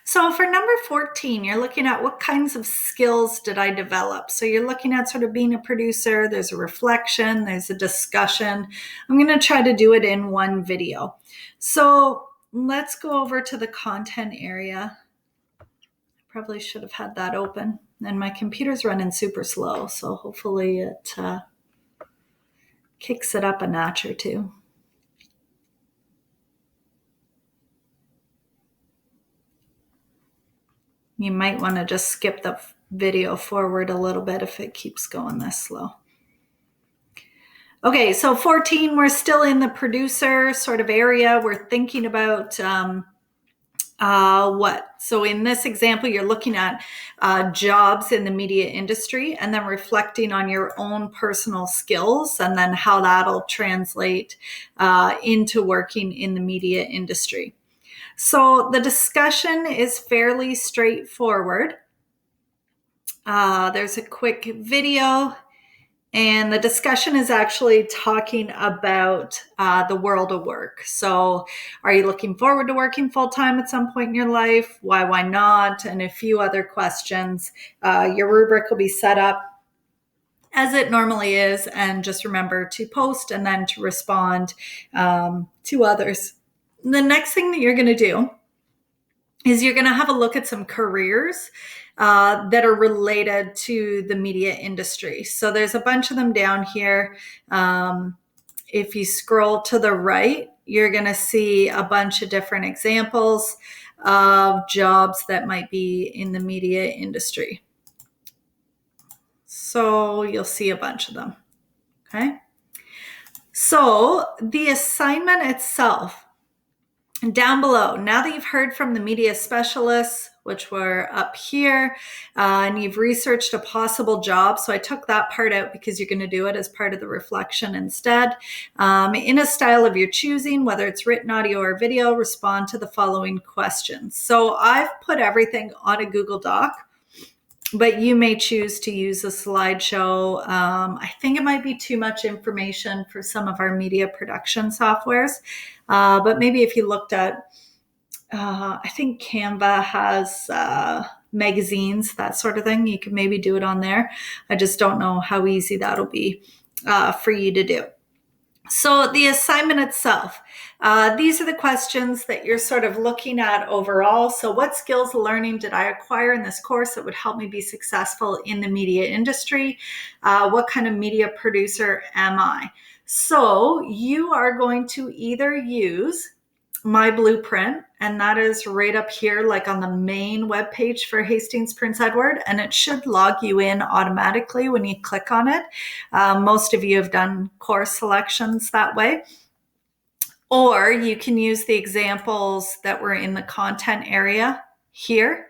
So for number 14, you're looking at what kinds of skills did I develop? So you're looking at sort of being a producer, there's a reflection, there's a discussion. I'm going to try to do it in one video. So let's go over to the content area. I probably should have had that open. And my computer's running super slow, so hopefully it kicks it up a notch or two. You might want to just skip the video forward a little bit if it keeps going this slow. Okay, so 14, we're still in the producer sort of area. We're thinking about what? So in this example, you're looking at jobs in the media industry and then reflecting on your own personal skills and then how that'll translate into working in the media industry. So the discussion is fairly straightforward. There's a quick video, and the discussion is actually talking about the world of work. So are you looking forward to working full-time at some point in your life? Why not? And a few other questions. Your rubric will be set up as it normally is, and just remember to post and then to respond to others. The next thing that you're going to do is you're going to have a look at some careers that are related to the media industry. So there's a bunch of them down here. If you scroll to the right, you're going to see a bunch of different examples of jobs that might be in the media industry. So you'll see a bunch of them. Okay. So the assignment itself, down below, now that you've heard from the media specialists, which were up here, and you've researched a possible job. So I took that part out because you're going to do it as part of the reflection instead. In a style of your choosing, whether it's written, audio, or video, respond to the following questions. So I've put everything on a Google Doc, but you may choose to use a slideshow. I think it might be too much information for some of our media production softwares. But maybe if you looked at, I think Canva has magazines, that sort of thing. You could maybe do it on there. I just don't know how easy that'll be for you to do. So the assignment itself, these are the questions that you're sort of looking at overall. So what skills and learning did I acquire in this course that would help me be successful in the media industry? What kind of media producer am I? So you are going to either use my blueprint, and that is right up here, like on the main webpage for Hastings Prince Edward, and it should log you in automatically when you click on it. Most of you have done course selections that way. Or you can use the examples that were in the content area here,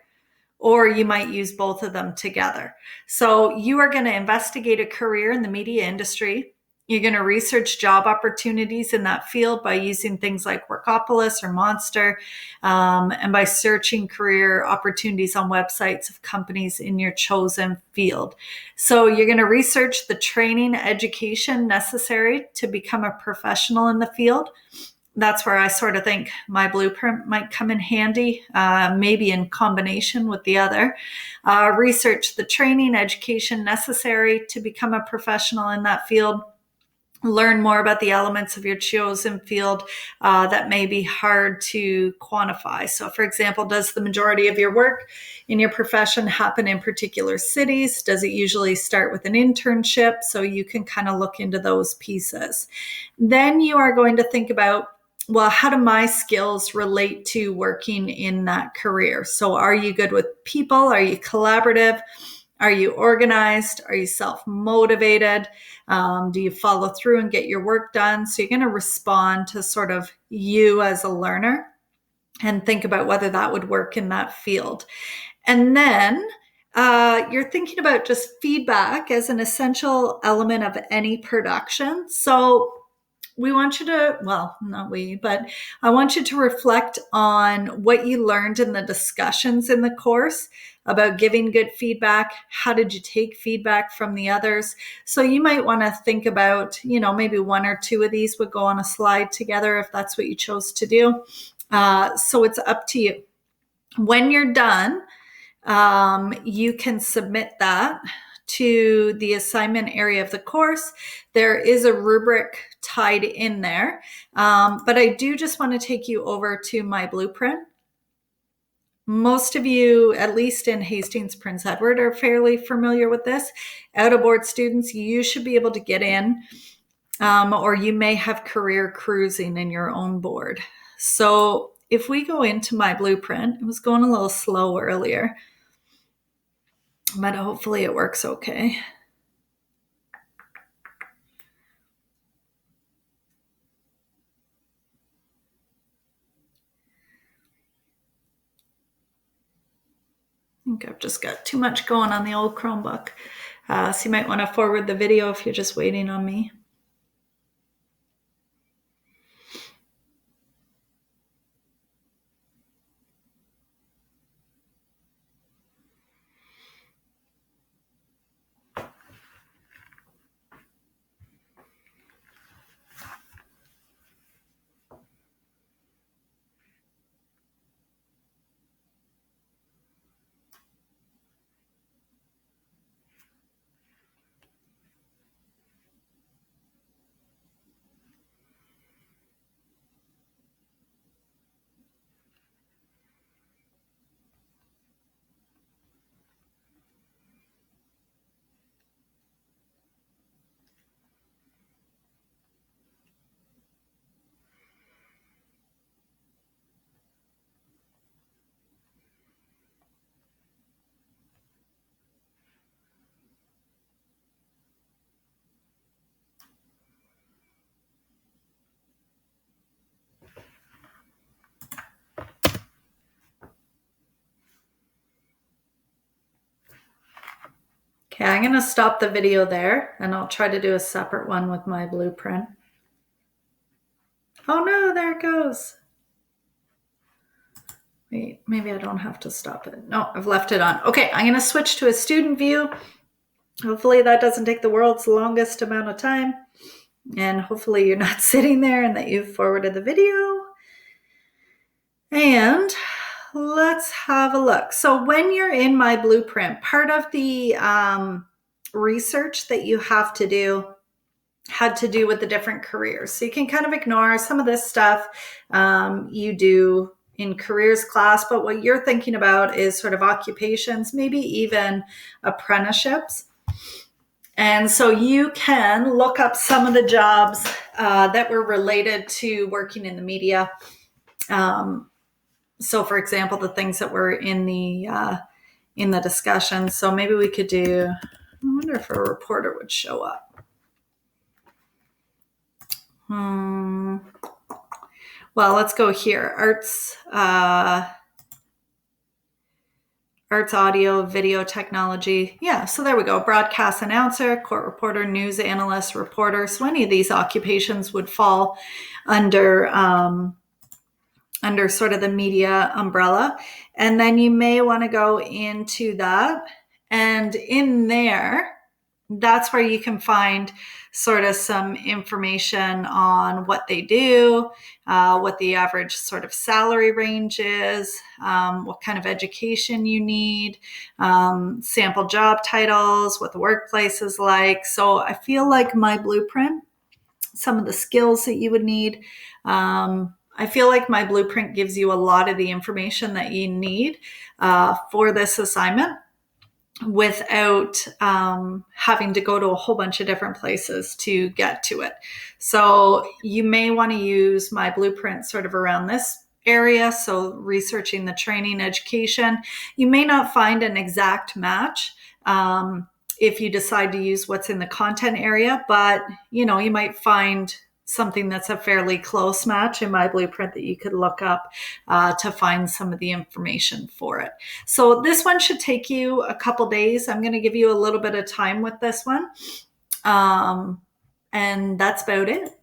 or you might use both of them together. So you are going to investigate a career in the media industry. You're going to research job opportunities in that field by using things like Workopolis or Monster, and by searching career opportunities on websites of companies in your chosen field. So you're going to research the training, education necessary to become a professional in the field. That's where I sort of think my blueprint might come in handy, maybe in combination with the other. Research the training, education necessary to become a professional in that field. Learn more about the elements of your chosen field that may be hard to quantify. So, for example, does the majority of your work in your profession happen in particular cities? Does it usually start with an internship? So you can kind of look into those pieces. Then you are going to think about, well, how do my skills relate to working in that career? So are you good with people? Are you collaborative? Are you organized? Are you self-motivated? Do you follow through and get your work done? So you're going to respond to sort of you as a learner and think about whether that would work in that field. And then you're thinking about just feedback as an essential element of any production. So we want you to, well, not we, but I want you to reflect on what you learned in the discussions in the course about giving good feedback. How did you take feedback from the others? So you might want to think about, maybe one or two of these would go on a slide together if that's what you chose to do. So it's up to you. When you're done, you can submit that to the assignment area of the course. There is a rubric tied in there, but I do just want to take you over to my blueprint. Most of you, at least in Hastings, Prince Edward, are fairly familiar with this. Out-of-board students, you should be able to get in, or you may have career cruising in your own board. So if we go into my blueprint, it was going a little slow earlier, but hopefully it works okay. I think I've just got too much going on the old Chromebook. So you might want to forward the video if you're just waiting on me. Okay, I'm going to stop the video there, and I'll try to do a separate one with my blueprint. Oh no, there it goes. Wait, maybe I don't have to stop it. No, I've left it on. Okay, I'm going to switch to a student view. Hopefully that doesn't take the world's longest amount of time. And hopefully you're not sitting there and that you've forwarded the video. And let's have a look. So when you're in my blueprint, part of the research that you have to do had to do with the different careers. So you can kind of ignore some of this stuff you do in careers class, but what you're thinking about is sort of occupations, maybe even apprenticeships. And so you can look up some of the jobs that were related to working in the media. So for example, the things that were in the discussion. So maybe we could do, I wonder if a reporter would show up. Well, let's go here. Arts, audio, video technology. Yeah, so there we go. Broadcast announcer, court reporter, news analyst, reporter. So any of these occupations would fall under sort of the media umbrella. And then you may want to go into that. And in there, that's where you can find sort of some information on what they do, what the average sort of salary range is, what kind of education you need, sample job titles, what the workplace is like. So I feel like my blueprint, some of the skills that you would need, I feel like my blueprint gives you a lot of the information that you need for this assignment, without having to go to a whole bunch of different places to get to it. So you may want to use my blueprint sort of around this area. So researching the training education, you may not find an exact match if you decide to use what's in the content area, but you might find something that's a fairly close match in my blueprint that you could look up to find some of the information for it. So this one should take you a couple days. I'm going to give you a little bit of time with this one. And that's about it.